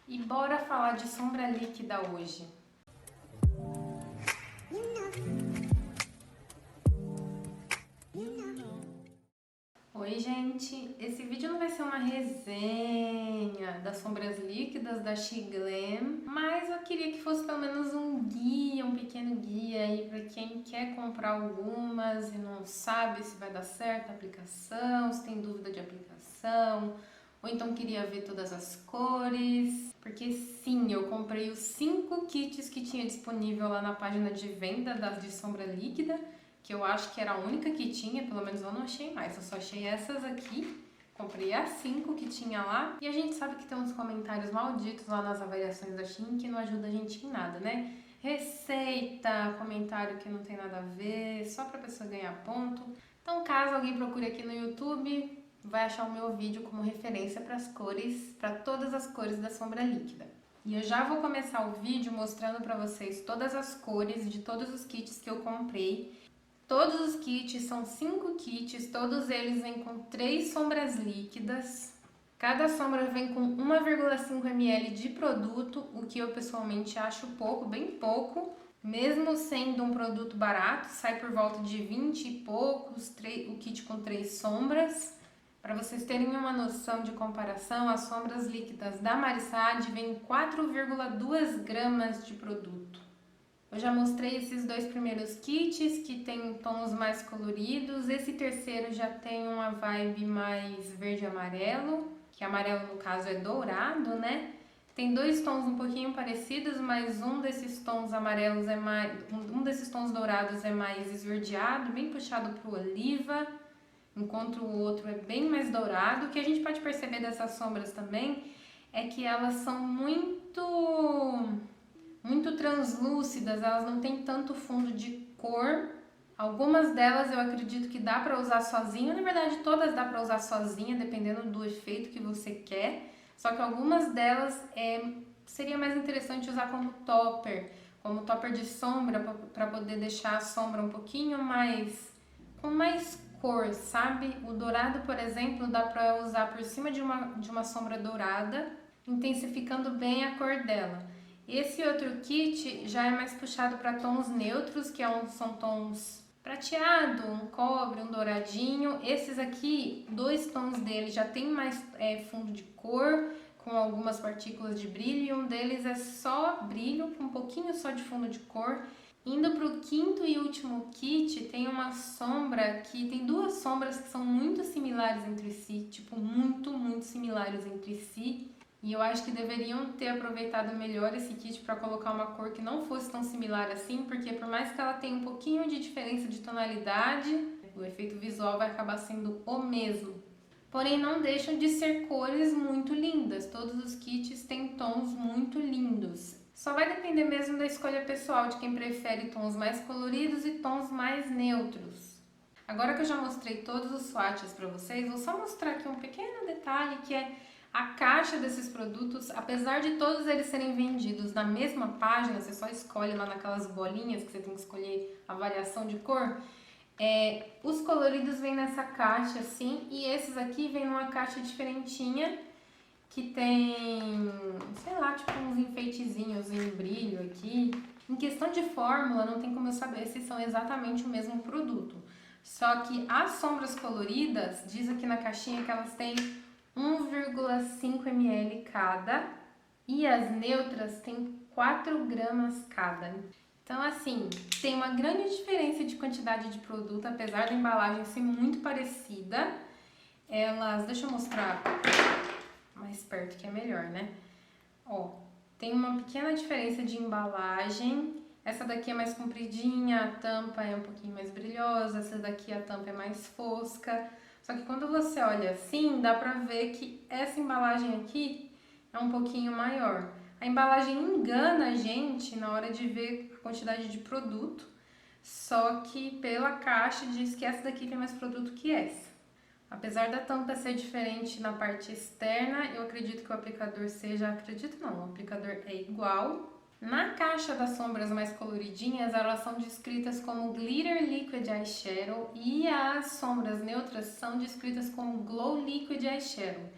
E bora falar de sombra líquida hoje. Oi, gente! Esse vídeo não vai ser uma resenha das sombras líquidas da She Glam, mas eu queria que fosse pelo menos um guia, um pequeno guia aí para quem quer comprar algumas e não sabe se vai dar certo a aplicação, se tem dúvida de aplicação, ou então queria ver todas as cores, porque sim, eu comprei os 5 kits que tinha disponível lá na página de venda das de sombra líquida, que eu acho que era a única que tinha, pelo menos eu não achei mais, eu só achei essas aqui. Comprei as 5 que tinha lá. E a gente sabe que tem uns comentários malditos lá nas avaliações da Shein que não ajuda a gente em nada, né? Receita, comentário que não tem nada a ver, só pra pessoa ganhar ponto. Então, caso alguém procure aqui no YouTube, vai achar o meu vídeo como referência para as cores, para todas as cores da sombra líquida. E eu já vou começar o vídeo mostrando para vocês todas as cores de todos os kits que eu comprei. Todos os kits são 5 kits, todos eles vêm com 3 sombras líquidas. Cada sombra vem com 1,5 ml de produto, o que eu pessoalmente acho pouco, bem pouco. Mesmo sendo um produto barato, sai por volta de 20 e poucos, o kit com 3 sombras. Para vocês terem uma noção de comparação, as sombras líquidas da Marisade vêm 4,2 gramas de produto. Eu já mostrei esses 2 primeiros kits que tem tons mais coloridos. Esse terceiro já tem uma vibe mais verde e amarelo, que amarelo no caso é dourado, né? Tem 2 tons um pouquinho parecidos, mas um desses tons amarelos é mais, um desses tons dourados é mais esverdeado, bem puxado para o oliva, enquanto o outro é bem mais dourado. O que a gente pode perceber dessas sombras também é que elas são muito translúcidas, elas não têm tanto fundo de cor. Algumas delas eu acredito que dá para usar sozinha, na verdade todas dá para usar sozinha, dependendo do efeito que você quer. Só que algumas delas seria mais interessante usar como topper de sombra, para poder deixar a sombra um pouquinho mais com mais cor, sabe? O dourado, por exemplo, dá para usar por cima de uma sombra dourada, intensificando bem a cor dela. Esse outro kit já é mais puxado para tons neutros, são tons prateado, um cobre, um douradinho. Esses aqui, 2 tons deles já tem mais fundo de cor, com algumas partículas de brilho, e um deles é só brilho, com um pouquinho só de fundo de cor. Indo para o quinto e último kit, tem uma sombra que tem 2 sombras que são muito similares entre si, tipo muito similares entre si. E eu acho que deveriam ter aproveitado melhor esse kit para colocar uma cor que não fosse tão similar assim, porque por mais que ela tenha um pouquinho de diferença de tonalidade, o efeito visual vai acabar sendo o mesmo. Porém, não deixam de ser cores muito lindas, todos os kits têm tons muito lindos. Só vai depender mesmo da escolha pessoal de quem prefere tons mais coloridos e tons mais neutros. Agora que eu já mostrei todos os swatches para vocês, vou só mostrar aqui um pequeno detalhe que é a caixa desses produtos. Apesar de todos eles serem vendidos na mesma página, você só escolhe lá naquelas bolinhas que você tem que escolher a variação de cor, os coloridos vêm nessa caixa assim, e esses aqui vêm numa caixa diferentinha, que tem, sei lá, tipo uns enfeitezinhos em brilho aqui. Em questão de fórmula, não tem como eu saber se são exatamente o mesmo produto. Só que as sombras coloridas, diz aqui na caixinha que elas têm 1,5 ml cada, e as neutras têm 4 gramas cada. Então, assim, tem uma grande diferença de quantidade de produto, apesar da embalagem ser muito parecida. Deixa eu mostrar mais perto que é melhor, né? Ó, tem uma pequena diferença de embalagem. Essa daqui é mais compridinha, a tampa é um pouquinho mais brilhosa, essa daqui a tampa é mais fosca. Só que quando você olha assim, dá pra ver que essa embalagem aqui é um pouquinho maior. A embalagem engana a gente na hora de ver a quantidade de produto, só que pela caixa diz que essa daqui tem mais produto que essa. Apesar da tampa ser diferente na parte externa, eu acredito que o aplicador o aplicador é igual. Na caixa das sombras mais coloridinhas, elas são descritas como Glitter Liquid Eyeshadow e as sombras neutras são descritas como Glow Liquid Eyeshadow.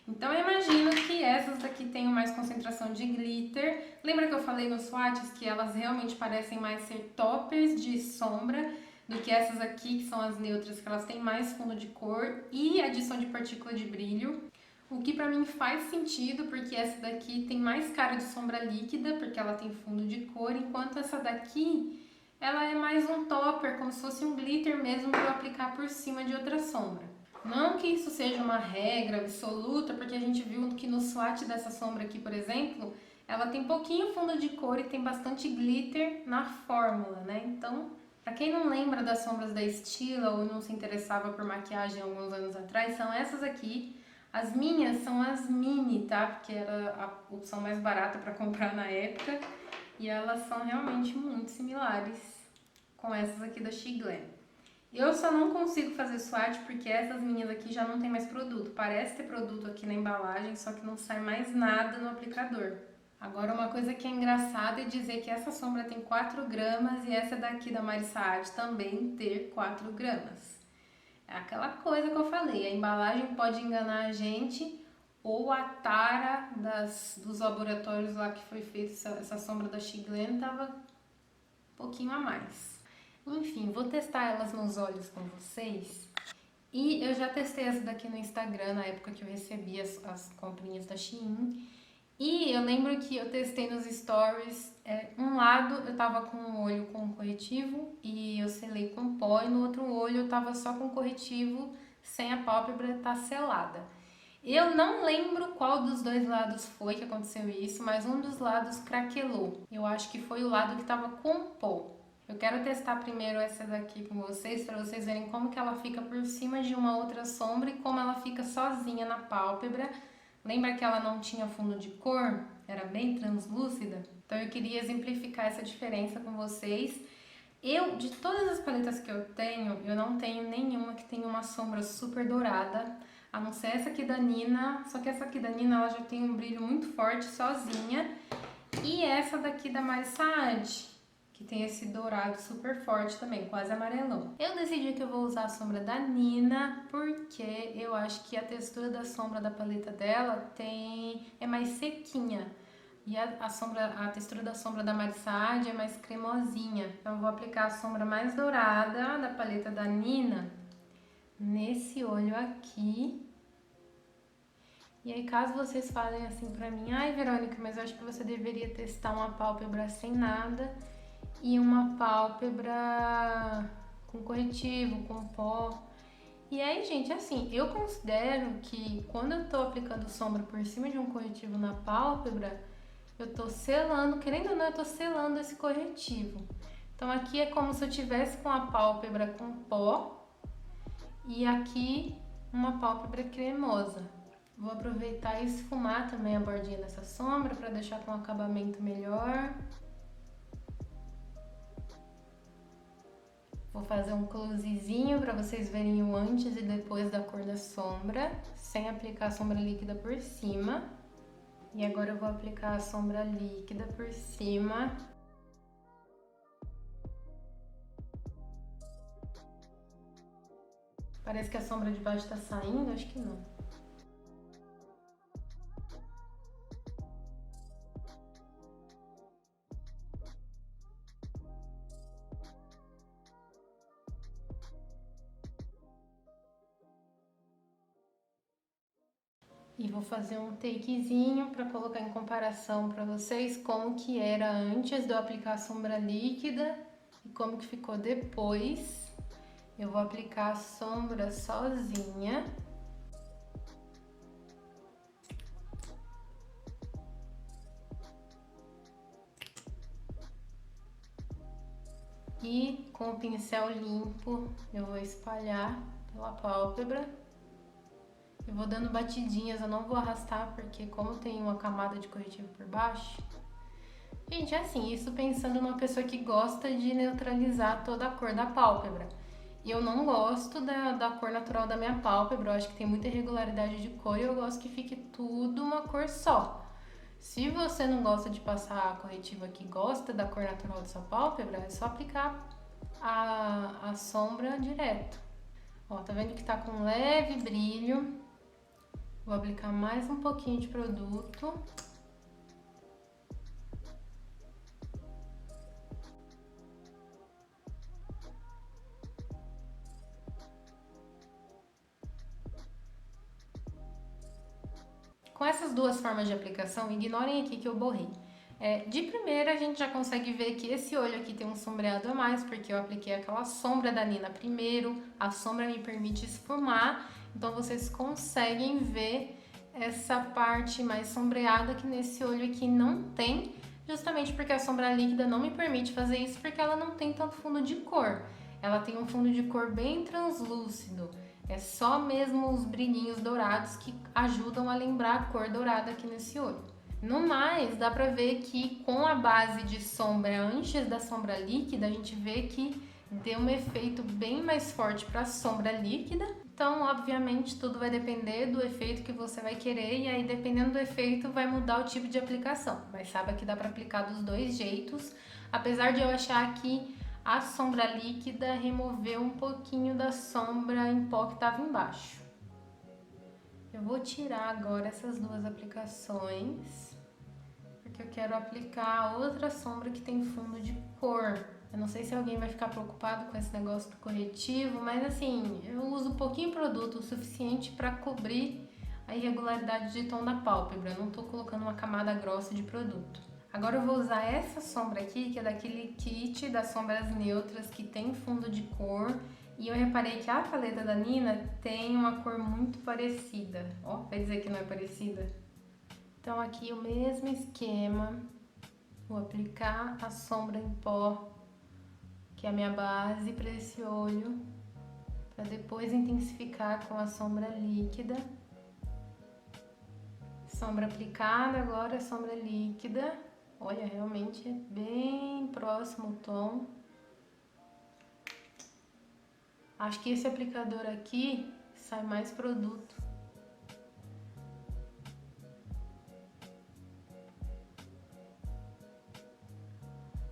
Então eu imagino que essas daqui tenham mais concentração de glitter. Lembra que eu falei nos swatches que elas realmente parecem mais ser toppers de sombra do que essas aqui, que são as neutras, que elas têm mais fundo de cor e adição de partícula de brilho. O que pra mim faz sentido, porque essa daqui tem mais cara de sombra líquida, porque ela tem fundo de cor, enquanto essa daqui, ela é mais um topper, como se fosse um glitter mesmo para eu aplicar por cima de outra sombra. Não que isso seja uma regra absoluta, porque a gente viu que no swatch dessa sombra aqui, por exemplo, ela tem pouquinho fundo de cor e tem bastante glitter na fórmula, né? Então, pra quem não lembra das sombras da Stila ou não se interessava por maquiagem alguns anos atrás, são essas aqui. As minhas são as mini, tá? Porque era a opção mais barata para comprar na época. E elas são realmente muito similares com essas aqui da Shiglam. Eu só não consigo fazer swatch porque essas minhas aqui já não tem mais produto. Parece ter produto aqui na embalagem, só que não sai mais nada no aplicador. Agora, uma coisa que é engraçada é dizer que essa sombra tem 4 gramas e essa daqui da Mari Saad também ter 4 gramas. É aquela coisa que eu falei, a embalagem pode enganar a gente ou a tara dos laboratórios lá que foi feita essa sombra da Shiglam tava um pouquinho a mais. Enfim, vou testar elas nos olhos com vocês. E eu já testei essa daqui no Instagram na época que eu recebi as comprinhas da Shein. E eu lembro que eu testei nos stories, um lado eu tava com o olho com corretivo e eu selei com pó, e no outro olho eu tava só com corretivo, sem a pálpebra tá selada. Eu não lembro qual dos dois lados foi que aconteceu isso, mas um dos lados craquelou. Eu acho que foi o lado que tava com pó. Eu quero testar primeiro essa daqui com vocês, para vocês verem como que ela fica por cima de uma outra sombra e como ela fica sozinha na pálpebra. Lembra que ela não tinha fundo de cor? Era bem translúcida? Então eu queria exemplificar essa diferença com vocês. De todas as paletas que eu não tenho nenhuma que tenha uma sombra super dourada, a não ser essa aqui da Nina, só que essa aqui da Nina ela já tem um brilho muito forte sozinha, e essa daqui da Mari Saad, que tem esse dourado super forte também, quase amarelão. Eu decidi que eu vou usar a sombra da Nina, porque eu acho que a textura da sombra da paleta dela é mais sequinha. E a textura da sombra da Mari Saad é mais cremosinha. Então eu vou aplicar a sombra mais dourada da paleta da Nina nesse olho aqui. E aí, caso vocês falem assim pra mim, ai Verônica, mas eu acho que você deveria testar uma pálpebra sem nada e uma pálpebra com corretivo, com pó. E aí, gente, assim, eu considero que quando eu tô aplicando sombra por cima de um corretivo na pálpebra, eu tô selando, querendo ou não, eu tô selando esse corretivo. Então aqui é como se eu tivesse com a pálpebra com pó e aqui uma pálpebra cremosa. Vou aproveitar e esfumar também a bordinha dessa sombra para deixar com um acabamento melhor. Vou fazer um closezinho para vocês verem o antes e depois da cor da sombra, sem aplicar a sombra líquida por cima. E agora eu vou aplicar a sombra líquida por cima. Parece que a sombra de baixo tá saindo, acho que não. E vou fazer um takezinho para colocar em comparação para vocês como que era antes de eu aplicar a sombra líquida e como que ficou depois. Eu vou aplicar a sombra sozinha. E com o pincel limpo eu vou espalhar pela pálpebra. Eu vou dando batidinhas, eu não vou arrastar, porque como tem uma camada de corretivo por baixo... Gente, é assim, isso pensando numa pessoa que gosta de neutralizar toda a cor da pálpebra. E eu não gosto da cor natural da minha pálpebra, eu acho que tem muita irregularidade de cor e eu gosto que fique tudo uma cor só. Se você não gosta de passar corretivo aqui, gosta da cor natural da sua pálpebra, é só aplicar a sombra direto. Ó, tá vendo que tá com leve brilho? Vou aplicar mais um pouquinho de produto. Com essas duas formas de aplicação, ignorem aqui que eu borrei. De primeira, a gente já consegue ver que esse olho aqui tem um sombreado a mais, porque eu apliquei aquela sombra da Nina primeiro, a sombra me permite esfumar, então vocês conseguem ver essa parte mais sombreada que nesse olho aqui não tem, justamente porque a sombra líquida não me permite fazer isso, porque ela não tem tanto fundo de cor. Ela tem um fundo de cor bem translúcido. É só mesmo os brilhinhos dourados que ajudam a lembrar a cor dourada aqui nesse olho. No mais, dá pra ver que com a base de sombra antes da sombra líquida, a gente vê que deu um efeito bem mais forte para a sombra líquida. Então, obviamente, tudo vai depender do efeito que você vai querer e aí, dependendo do efeito, vai mudar o tipo de aplicação. Mas saiba que dá para aplicar dos dois jeitos, apesar de eu achar que a sombra líquida removeu um pouquinho da sombra em pó que estava embaixo. Eu vou tirar agora essas duas aplicações, porque eu quero aplicar outra sombra que tem fundo de cor. Eu não sei se alguém vai ficar preocupado com esse negócio do corretivo, mas assim, eu uso pouquinho produto, o suficiente para cobrir a irregularidade de tom da pálpebra. Eu não tô colocando uma camada grossa de produto. Agora eu vou usar essa sombra aqui, que é daquele kit das sombras neutras que tem fundo de cor. E eu reparei que a paleta da Nina tem uma cor muito parecida. Ó, vai dizer que não é parecida? Então aqui o mesmo esquema. Vou aplicar a sombra em pó, que é a minha base para esse olho, para depois intensificar com a sombra líquida. Sombra aplicada, agora sombra líquida. Olha, realmente é bem próximo o tom. Acho que esse aplicador aqui sai mais produto.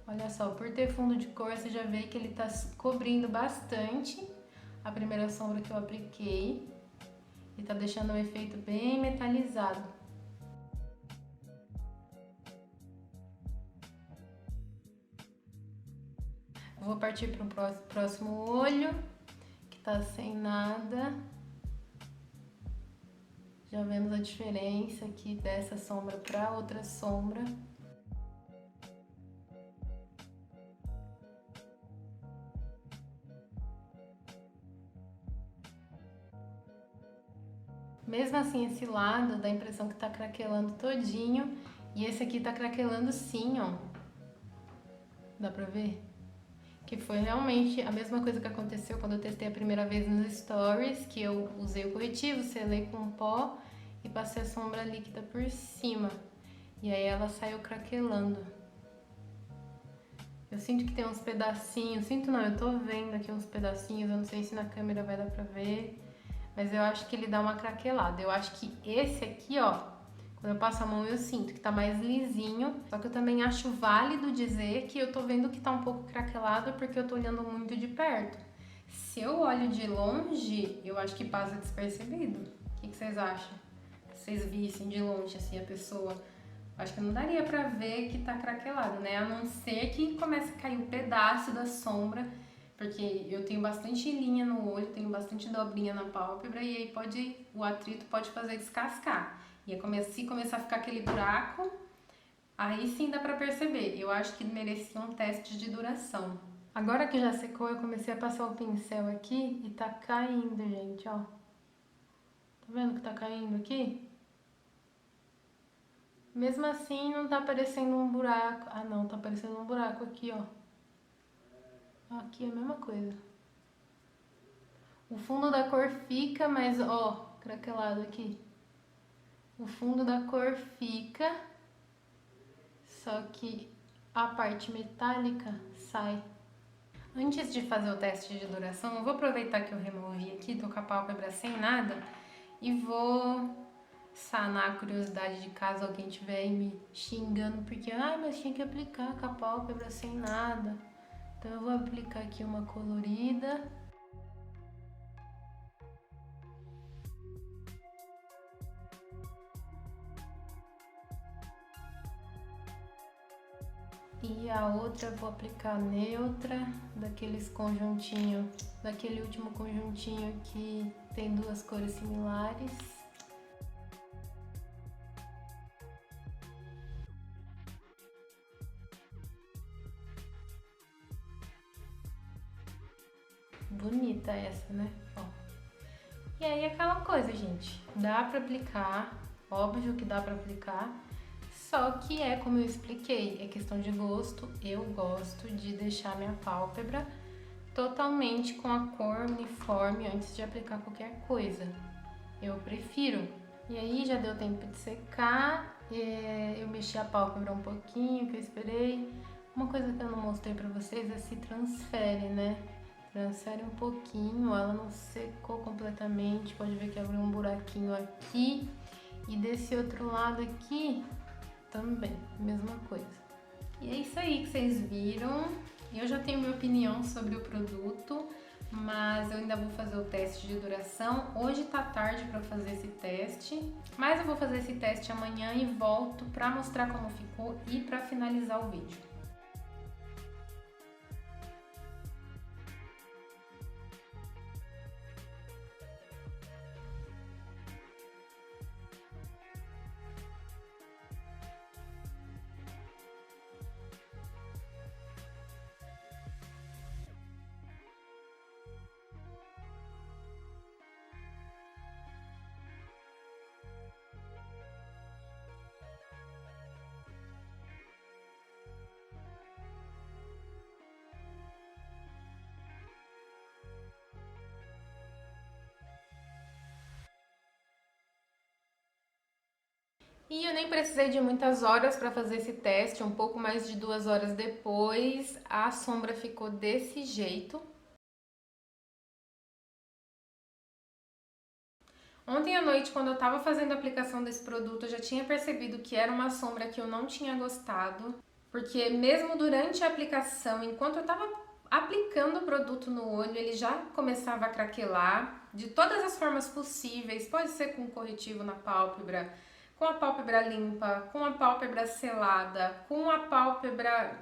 Olha só, por ter fundo de cor, você já vê que ele tá cobrindo bastante a primeira sombra que eu apliquei. E tá deixando um efeito bem metalizado. Vou partir para o próximo olho, que tá sem nada. Já vemos a diferença aqui dessa sombra para outra sombra. Mesmo assim, esse lado dá a impressão que tá craquelando todinho. E esse aqui tá craquelando sim, ó. Dá pra ver? Que foi realmente a mesma coisa que aconteceu quando eu testei a primeira vez nos stories, que eu usei o corretivo, selei com pó e passei a sombra líquida por cima. E aí ela saiu craquelando. Eu sinto que tem uns pedacinhos, sinto não, eu tô vendo aqui uns pedacinhos, eu não sei se na câmera vai dar pra ver, mas eu acho que ele dá uma craquelada. Eu acho que esse aqui, ó, quando eu passo a mão eu sinto que tá mais lisinho, só que eu também acho válido dizer que eu tô vendo que tá um pouco craquelado porque eu tô olhando muito de perto. Se eu olho de longe, eu acho que passa despercebido. O que vocês acham? Se vocês vissem de longe assim a pessoa, acho que não daria pra ver que tá craquelado, né? A não ser que comece a cair um pedaço da sombra, porque eu tenho bastante linha no olho, tenho bastante dobrinha na pálpebra e aí o atrito pode fazer descascar. E se começar a ficar aquele buraco, aí sim dá pra perceber. Eu acho que merecia um teste de duração. Agora que já secou, eu comecei a passar o pincel aqui e tá caindo, gente, ó. Tá vendo que tá caindo aqui? Mesmo assim, não tá aparecendo um buraco. Ah, não, tá aparecendo um buraco aqui, ó. Aqui é a mesma coisa. O fundo da cor fica, mas, ó, craquelado aqui. O fundo da cor fica, só que a parte metálica sai. Antes de fazer o teste de duração, eu vou aproveitar que eu removi aqui, tô com a pálpebra sem nada, e vou sanar a curiosidade de caso alguém estiver me xingando, porque, mas tinha que aplicar com a pálpebra sem nada. Então eu vou aplicar aqui uma colorida. E a outra vou aplicar neutra, daqueles conjuntinho, daquele último conjuntinho que tem duas cores similares. Bonita essa, né? Ó. E aí aquela coisa, gente, dá pra aplicar, óbvio que dá pra aplicar, só que é como eu expliquei, é questão de gosto. Eu gosto de deixar minha pálpebra totalmente com a cor uniforme antes de aplicar qualquer coisa. Eu prefiro. E aí já deu tempo de secar, eu mexi a pálpebra um pouquinho, que eu esperei. Uma coisa que eu não mostrei pra vocês é se transfere, né? Transfere um pouquinho, ela não secou completamente, pode ver que abriu um buraquinho aqui. E desse outro lado aqui, também, mesma coisa. E é isso aí que vocês viram. Eu já tenho minha opinião sobre o produto, mas eu ainda vou fazer o teste de duração. Hoje tá tarde para fazer esse teste, mas eu vou fazer esse teste amanhã e volto para mostrar como ficou e para finalizar o vídeo. E eu nem precisei de muitas horas para fazer esse teste, um pouco mais de 2 horas depois, a sombra ficou desse jeito. Ontem à noite, quando eu estava fazendo a aplicação desse produto, eu já tinha percebido que era uma sombra que eu não tinha gostado, porque mesmo durante a aplicação, enquanto eu estava aplicando o produto no olho, ele já começava a craquelar de todas as formas possíveis, pode ser com corretivo na pálpebra, com a pálpebra limpa, com a pálpebra selada, com a pálpebra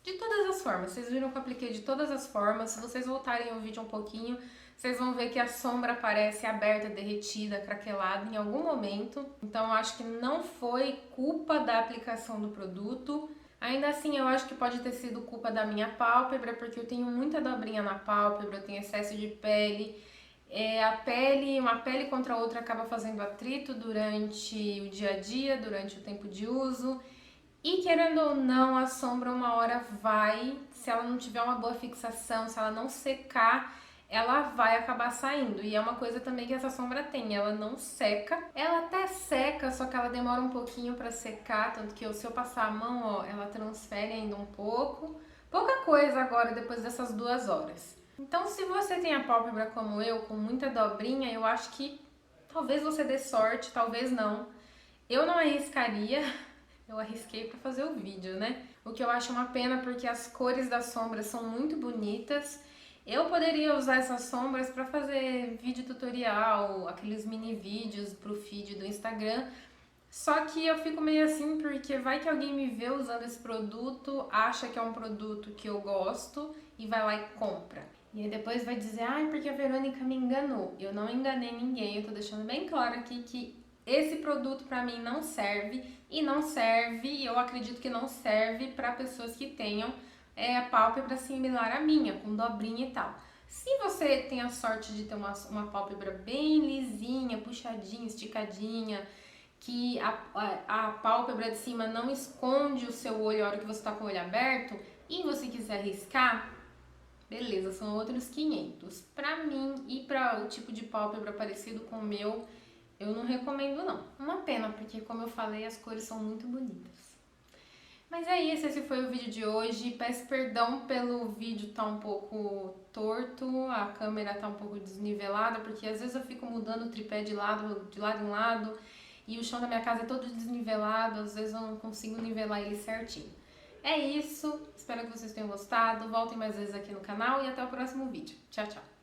de todas as formas. Vocês viram que eu apliquei de todas as formas. Se vocês voltarem o vídeo um pouquinho, vocês vão ver que a sombra aparece aberta, derretida, craquelada em algum momento. Então eu acho que não foi culpa da aplicação do produto. Ainda assim, eu acho que pode ter sido culpa da minha pálpebra, porque eu tenho muita dobrinha na pálpebra, eu tenho excesso de pele. Uma pele contra a outra acaba fazendo atrito durante o dia a dia, durante o tempo de uso. E querendo ou não, a sombra uma hora vai, se ela não tiver uma boa fixação, se ela não secar, ela vai acabar saindo. E é uma coisa também que essa sombra tem, ela não seca. Ela até seca, só que ela demora um pouquinho pra secar, tanto que se eu passar a mão, ó, ela transfere ainda um pouco. Pouca coisa agora depois dessas 2 horas. Então, se você tem a pálpebra como eu, com muita dobrinha, eu acho que talvez você dê sorte, talvez não. Eu não arriscaria, eu arrisquei para fazer o vídeo, né? O que eu acho uma pena porque as cores das sombras são muito bonitas. Eu poderia usar essas sombras para fazer vídeo tutorial, aqueles mini vídeos pro feed do Instagram. Só que eu fico meio assim porque vai que alguém me vê usando esse produto, acha que é um produto que eu gosto e vai lá e compra. E aí depois vai dizer, ai, porque a Verônica me enganou. Eu não enganei ninguém, eu tô deixando bem claro aqui que esse produto pra mim não serve e eu acredito que não serve para pessoas que tenham a pálpebra similar à minha, com dobrinha e tal. Se você tem a sorte de ter uma pálpebra bem lisinha, puxadinha, esticadinha, que a pálpebra de cima não esconde o seu olho a hora que você está com o olho aberto e você quiser riscar, beleza, são outros 500. Pra mim e para o tipo de pálpebra parecido com o meu, eu não recomendo não. Uma pena, porque como eu falei, as cores são muito bonitas. Mas é isso, esse foi o vídeo de hoje. Peço perdão pelo vídeo tá um pouco torto, a câmera tá um pouco desnivelada, porque às vezes eu fico mudando o tripé de lado em lado, e o chão da minha casa é todo desnivelado, às vezes eu não consigo nivelar ele certinho. É isso, espero que vocês tenham gostado, voltem mais vezes aqui no canal e até o próximo vídeo. Tchau, tchau!